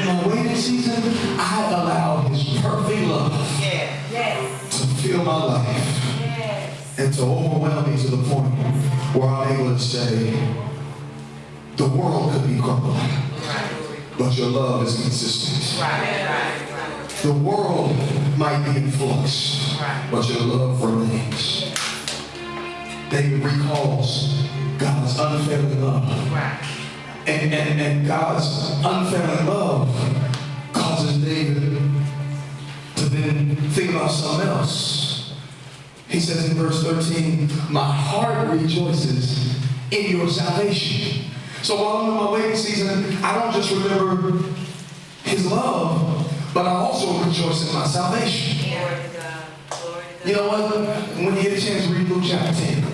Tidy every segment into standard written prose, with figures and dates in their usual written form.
in my waiting season, I allow His perfect love to fill my life and to overwhelm me to the point where I'm able to say, the world could be crumbling, but your love is consistent. The world might be in flux, but your love remains. David recalls God's unfailing love. And God's unfailing love causes David to then think about something else. He says in verse 13, my heart rejoices in your salvation. So while I'm in my waiting season, I don't just remember His love, but I also rejoice in my salvation. You know what? When you get a chance to read Luke chapter 10.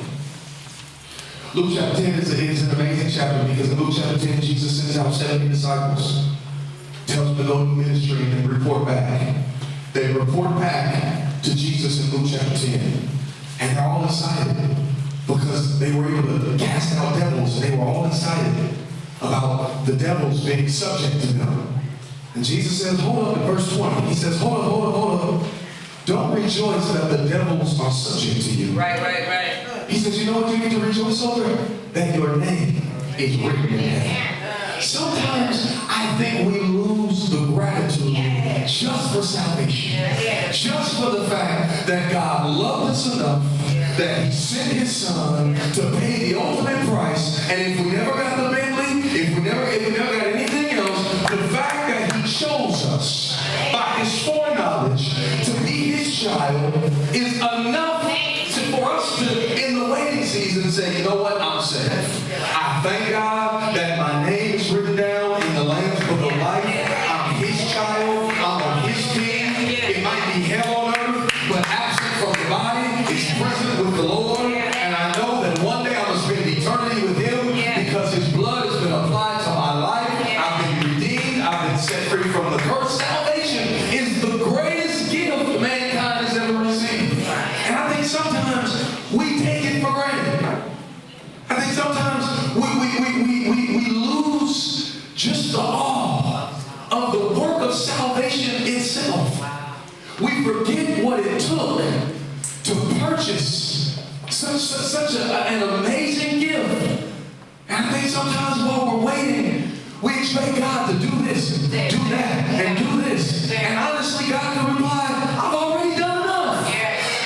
Luke chapter 10 is an amazing chapter because in Luke chapter 10, Jesus sends out 70 disciples, tells them to go to ministry and report back. They report back to Jesus in Luke chapter 10, and they're all excited because they were able to cast out devils, and they were all excited about the devils being subject to them. And Jesus says, hold up, in verse 20, He says, hold up. Don't rejoice that the devils are subject to you. Right. He says, you know what you need to rejoice over? That your name is written in heaven. Sometimes I think we lose the gratitude just for salvation. Just for the fact that God loved us enough that He sent His Son to pay the ultimate price. And if we never got the Bentley, if we never got anything else, the fact that He chose us by His foreknowledge to be His child is enough for us to, in the waiting season, say, you know what, I'm saved. I thank God that my name is written down in the Lamb's Book of Life. I'm His child. I'm on His team. It might be hell on earth, but absent from the body, it's present with the Lord. And I know that one day I'm going to spend eternity with Him because His blood has been applied to my life. I've been redeemed. I've been set free from the curse. Salvation is the greatest gift mankind has ever received. And I think sometimes we take it for granted. I think sometimes we lose just the awe of the work of salvation itself. We forget what it took to purchase such an amazing gift. And I think sometimes while we're waiting, we expect God to do this, do that, and do this. And honestly, God can reply, I've already done enough.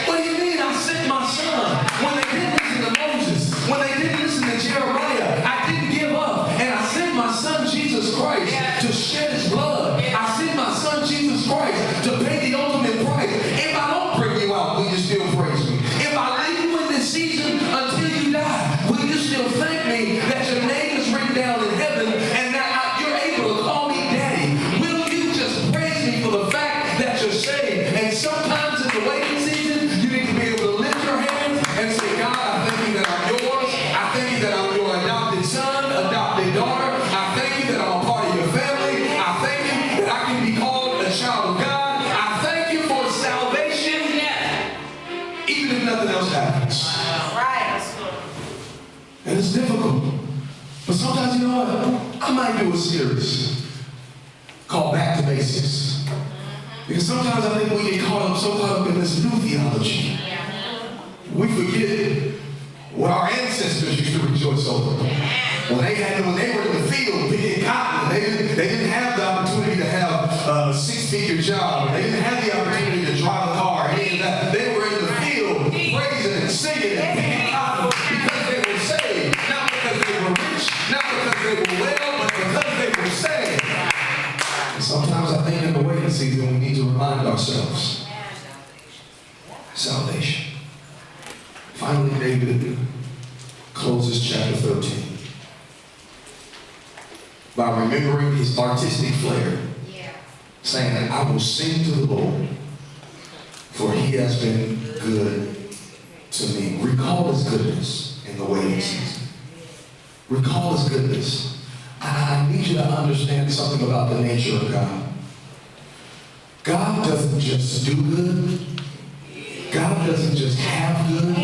What do you mean I sent my Son? When they didn't listen to Moses, when they didn't listen to Jeremiah, I didn't give up. And I sent my Son Jesus Christ to shed His blood. I sent my Son Jesus Christ to pay the ultimate price. If I don't bring you out, will you still praise me? If I leave you in this season until you die, will you still thank me that your name is written down in heaven and that you're able to call me daddy? Will you just praise me for the fact that you're saved? And sometimes in the waiting season, you need to be able to lift your hands and say, God, I thank you that I'm yours. I thank you that I'm your adopted son, adopted daughter. I thank you that I'm a part of your family. I thank you that I can be called a child of God. I thank you for salvation, even if nothing else happens. And it's difficult. But sometimes, you know what? I might do a series called Back to Basics. Because sometimes I think we get so caught up in this new theology. We forget what our ancestors used to rejoice over. When they were in the field picking cotton, they didn't have the opportunity to have a 6-figure job. They didn't have the opportunity to drive a car. Any of that. They were in the field praising and singing and picking cotton because they were saved. Not because they were rich, not because they were well, but because they were saved. And sometimes I think in the waiting season we need to remind ourselves. Salvation. Finally, David closes chapter 13 by remembering his artistic flair, saying that I will sing to the Lord, for He has been good to me. Recall His goodness in the waiting season. Recall His goodness. I need you to understand something about the nature of God. God doesn't just do good. God doesn't just have good.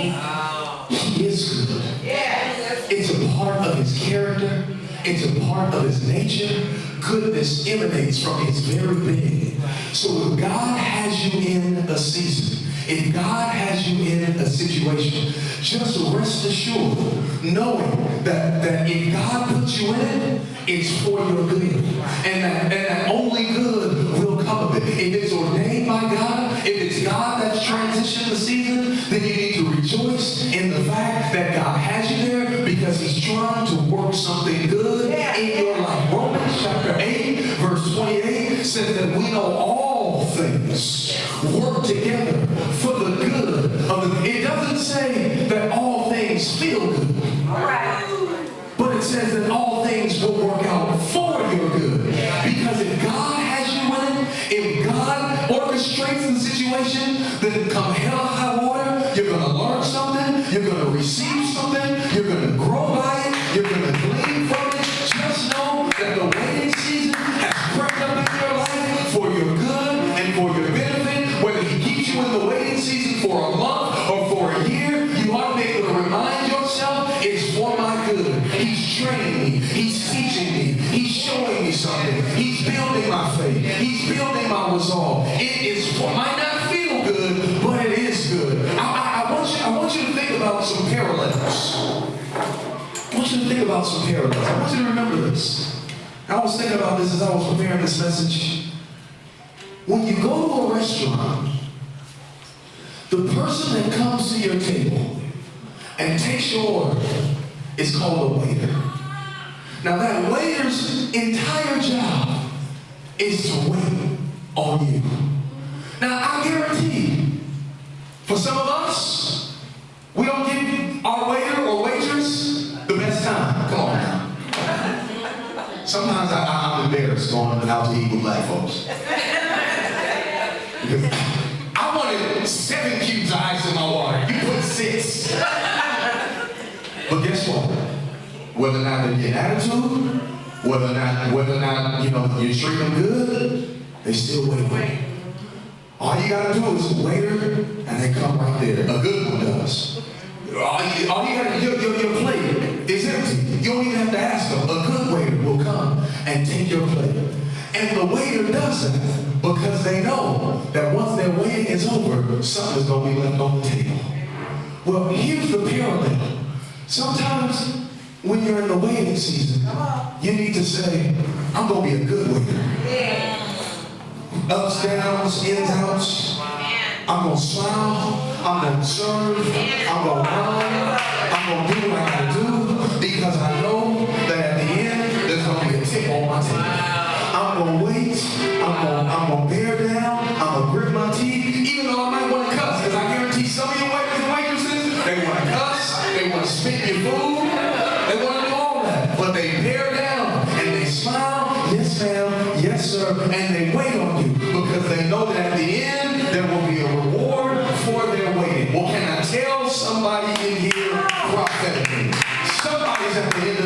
He is good. It's a part of His character. It's a part of His nature. goodness emanates from his very being. So if God has you in a season, if God has you in a situation, just rest assured, knowing that if God puts you in it, it's for your good. And that only good will come of it. If it's ordained by God, if it's God that's transitioned the season, then you need to rejoice in the fact that God has you there because he's trying to work something good in your life. Romans chapter 8, verse 28 says that we know all things work together for the good of the... It doesn't say that all things feel good. But it says that all things will work out for your good. Because if God has you in it, if God orchestrates the situation, then come hell or high water, you're going to learn something, you're going to receive something, you're going to grow by it, you're going to glean from it. Just know that the waiting season has crept up in your life for your good and for your benefit. Whether he keeps you in the waiting season for a month or for a year, you ought to be able to remind yourself it's for my good. He's training me. He's teaching me. He's showing me something. He's building my faith. He's building my resolve. It is for, might not feel good, but it is good. I want you to think about some parallels. I want you to think about some parallels. I want you to remember this. I was thinking about this as I was preparing this message. When you go to a restaurant, the person that comes to your table and takes your order is called a waiter. Now that waiter's entire job is to wait on you. Now I guarantee, for some of us, we don't give our waiter or waitress the best time. Come on now. Sometimes I'm embarrassed going out to eat with black folks. Because I wanted 7 cubes of ice in my water. You put 6. But guess what? Whether or not they get attitude, whether or not you treat them good, they still wait. All you gotta do is waiter, and they come right there. A good one does. All you gotta do, your plate is empty. You don't even have to ask them. A good waiter will come and take your plate. And the waiter does that because they know that once their waiting is over, something's gonna be left on the table. Well, here's the parallel. Sometimes when you're in the waiting season, you need to say, I'm going to be a good waiter. Ups, downs, ins, outs. I'm going to smile. I'm going to serve. I'm going to run. I'm going to do what I got to do because I know that at the end, there's going to be a tip on my table. I'm going to wait. I'm going to bear down. I'm going to grit my teeth, even though I might want to cuss, because I guarantee some of your waiters and waitresses, they want to cuss, they want to spit your food, they want to do all that. But they bear down and they smile, yes ma'am, yes sir, and they wait on you because they know that at the end, there will be a reward for their waiting. Well, can I tell somebody in here prophetically? Somebody's at the end